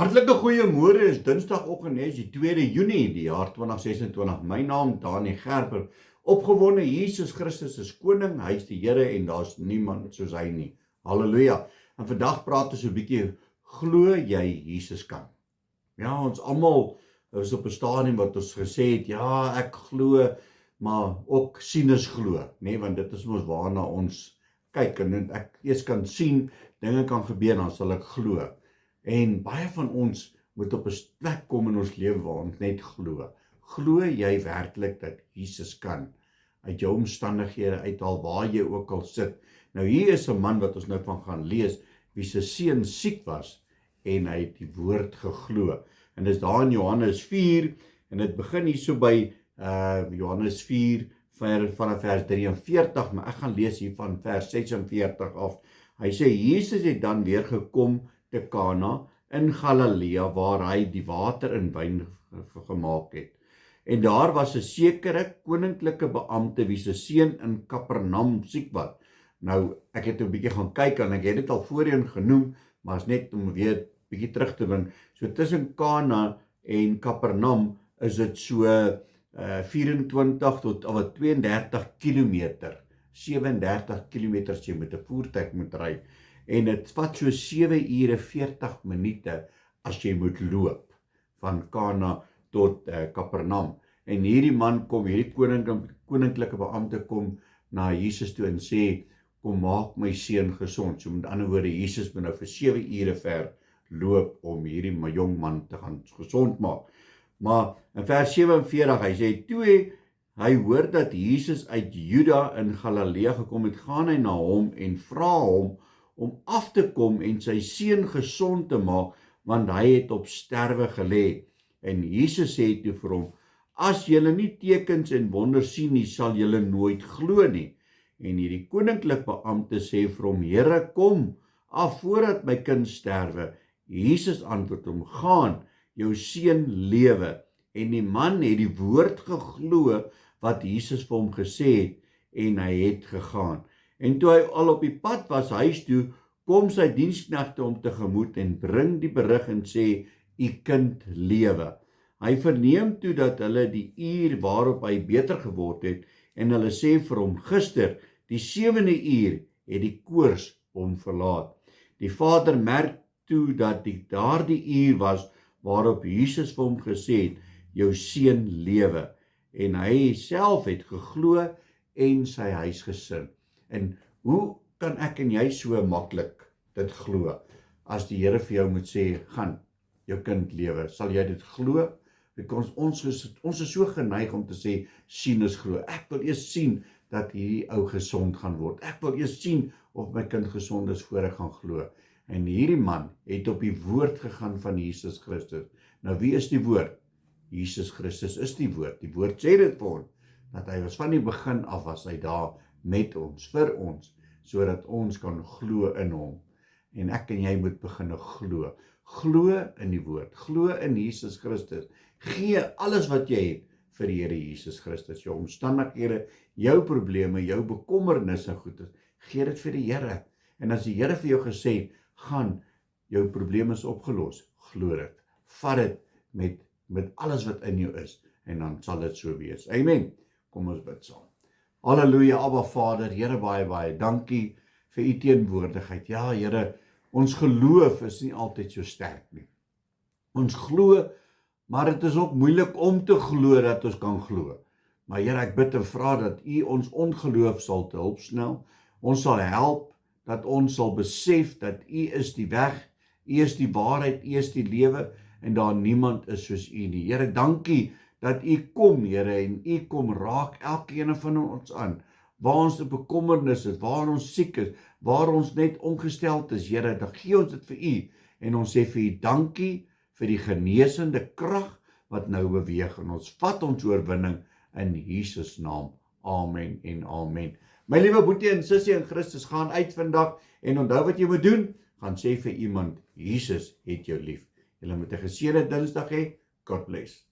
Hartlike goeiemôre, is Dinsdagoggend, is die 2 Junie, die jaar 2026. My naam Dani Gerber. Opgewonde, Jesus Christus is koning, hy is die Here en daar's niemand soos hy nie. Halleluja. En vandag praat ons 'n bietjie, glo jy Jesus kan? Ja, ons almal is op 'n stadium wat ons gesê het, ja, ek glo, maar ook sieners glo, nee, want dit is mos waarna ons kyk en ek eers kan sien, dinge kan gebeur, dan sal ek glo. En baie van ons moet op 'n plek kom in ons lewe waar ons net glo. Glo jy werklik dat Jesus kan uit jou omstandighede uithaal, waar jy ook al sit? Nou hier is 'n man wat ons nou van gaan lees, wie se seun siek was en hy het die woord geglo. En dis daar in Johannes 4 en dit begin hier so by Johannes 4 vanaf vers 43, maar ek gaan lees hier van vers 46 af. Hy sê Jesus het dan weer gekom te Kana in Galilea waar hy die water in wyn gemaak het. En daar was 'n sekere koninklike beampte wie se seun in Kapernaum siek was. Nou, ek het 'n bietjie gaan kyk en ek het dit al voorheen genoem, maar is net om weer 'n bietjie terug te bring. So tussen Kana en Kapernaum is dit so 24 tot 32 kilometer, 37 kilometer as jy met 'n voertuig moet ry. En dit vat so 7 ure 40 minute as jy moet loop van Kana tot Kapernaum. En hierdie man kom, hierdie koninklike beampte kom na Jesus toe en sê, kom maak my seun gesond. So met ander woorde, Jesus moet nou vir 7 ure ver loop om hierdie jong man te gaan gesond maak. Maar in vers 47, hy sê, toe hy hoor dat Jesus uit Juda in Galilea gekom het, gaan hy na hom en vra hom om af te kom en sy seun gesond te maak, want hy het op sterwe gelê. En Jesus sê toe vir hom, as julle nie tekens en wonders sien nie, sal julle nooit glo nie. En hierdie koninklike beampte sê vir hom, Here, kom af voordat my kind sterwe. Jesus antwoord hom, gaan, jou seun lewe. En die man het die woord geglo wat Jesus vir hom gesê het, en hy het gegaan. En toe hy al op die pad was huis toe, kom sy diensknegte hom tegemoet en bring die berig en sê, u kind lewe. Hy verneem toe dat hulle die uur waarop hy beter geword het, en hulle sê vir hom, gister, die 7de uur, het die koors hom verlaat. Die vader merk toe dat daardie uur was, waarop Jesus vir hom gesê het, jou seun lewe. En hy self het geglo en sy huisgesin. En hoe kan ek en jy so maklik dit glo, as die Here vir jou moet sê, gaan, jou kind lewe, sal jy dit glo? Ons is so geneig om te sê, sien is glo. Ek wil eers sien dat hierdie ou gesond gaan word. Ek wil eers sien of my kind gesond is voor ek gaan glo. En hierdie man het op die woord gegaan van Jesus Christus. Nou wie is die woord? Jesus Christus is die woord. Die woord sê dit vir ons, dat hy was van die begin af, was hy daar met ons, vir ons, sodat ons kan glo in hom. En ek en jy moet begin glo. Glo in die woord, glo in Jesus Christus. Gee alles wat jy het vir die Here Jesus Christus. Jou omstandighede, jou probleme, jou bekommernisse, goed is, gee dit vir die Here. En as die Here vir jou gesê het, gaan, jou probleem is opgelos, glo dit. Vat dit met alles wat in jou is, en dan sal dit so wees. Amen. Kom ons bid saam. Halleluja, Abba Vader, Here, baie dankie vir u teenwoordigheid. Ja, Here, ons geloof is nie altyd so sterk nie. Ons glo, maar dit is ook moeilik om te glo dat ons kan glo. Maar Here, ek bid en vra dat u ons ongeloof sal te hulp snel. Ons sal help, dat ons sal besef dat u is die weg, u is die waarheid, u is die lewe, en daar niemand is soos u nie. Here, dankie dat u kom, Here, en u kom raak elkeen van ons aan, waar ons in bekommernis is, waar ons siek is, waar ons net ongesteld is, Here, dan gee ons dit vir u, en ons sê vir u dankie vir die genesende krag wat nou beweeg, en ons vat ons oorwinning in Jesus naam. Amen en amen. My liewe boetie en sussie in Christus, gaan uit vandag, en onthou wat jy moet doen, gaan sê vir iemand, Jesus het jou lief. Julle moet 'n geseënde Dinsdag hê. God bless.